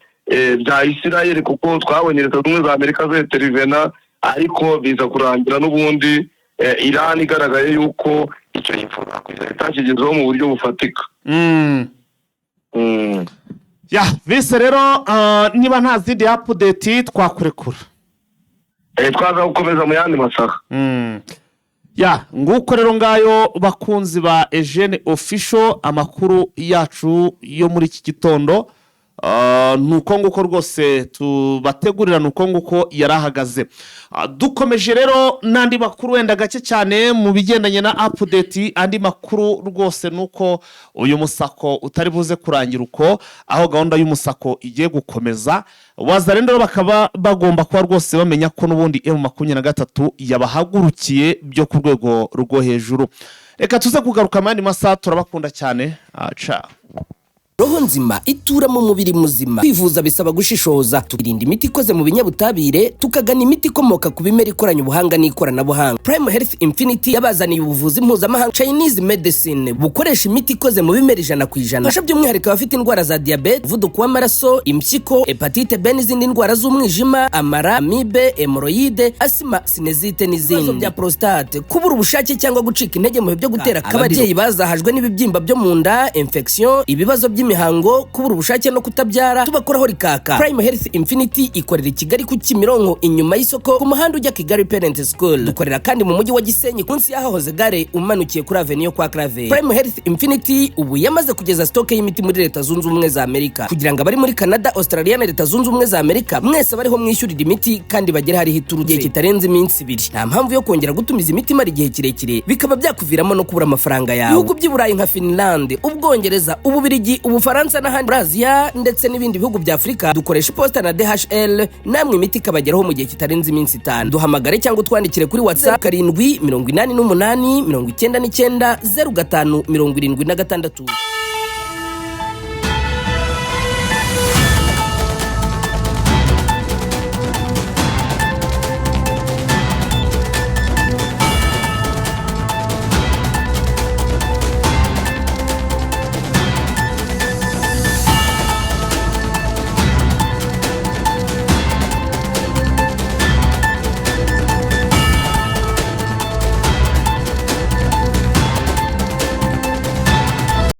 bya Isirayeli, kuko twabonye Leta Zunze Ubumwe za Amerika zeterivena, ariko biza kurangira n'ubundi Irani igaragaye yuko icyo yifuza itakigezeho mu buryo bufatika. Vise rero niba nta zindi update twakurekura, twaza gukomeza mu yandi masaha. Nguko rero ngayo bakunzi ba Eugene Official, amakuru yacu yo muri iki gitondo nuko nguko rwose tubategurira, nuko nguko yarahagaze. Dukomeje rero nandi makuru wenda gake cyane mu bigendanye na update. Andi makuru rwose nuko uyu musako utari buze kurangira uko, aho gahunda y'umusako igiye gukomeza. Wazarendo rero bakaba bagomba kuba rwose bamenya ko n'ubundi M23 yabahagurukiye byo ku rwego rwo hejuru. Reka tuze kugaruka mandi masaha, turabakunda cyane. Ciao. roho nzima itura mu mubiri muzima. Kwivuza bisaba gushishoza, tukirinda imiti ikoze mu binyabutabire, tukagana imiti ikomoka ku bimera ikoranye ubuhanga n'ikoranabuhanga. Prime Health Infinity yabazaniye ubuvuzi mpuzamahanga Chinese medicine bukoresha imiti ikoze mu bimera 100%. Fasha by'umwihariko abafite indwara za diabete, umuvuduko w'amaraso, impyiko, hepatite B n'izindi ndwara z'umwijima, amara, amibe, hemorrhoide, asima, sinezite n'izindi. Bya prostate, kubura ubushake cyangwa gucika intege mu byo gutera akabariro. Ababyeyi bazahajwe n'ibibyimba byo mu nda, infection, ibibazo by'imihango, kubura ubushake no kutabyara, tubakoraho rikaka. Prime Health Infinity ikorera i Kigali ku Kimironko inyuma y'isoko ku muhanda ujya Kigali Parent School. Dukorera kandi mu mujyi wa Gisenyi munsi y'ahahoze gare umanukiye kuri Avenue kwa Clave. Prime Health Infinity ubu yamaze kugeza stock y'imiti muri Leta Zunze Ubumwe za Amerika, kugira ngo abari muri Canada, Australia na Leta Zunze Ubumwe za Amerika mwese bariho mwishyurira imiti kandi bagera hari hiturutse kitarenze iminsi 2. Nta mpamvu yo kongera gutumiza imiti mari igihe kirekire bikaba byakuviramo no kubura amafaranga yawe. Ibihugu by'Iburayi nka Finland, Ubwongereza, Ububiligi, Ubufaransa n'ahandi Asia ndetse n'ibindi bihugu bya Afrika dukoresha posta na DHL, namwe imiti kabageraho mu gihe kitarenze iminsi 5. Duhamagare cyangwa twandikire kuri WhatsApp 788 99 05 76.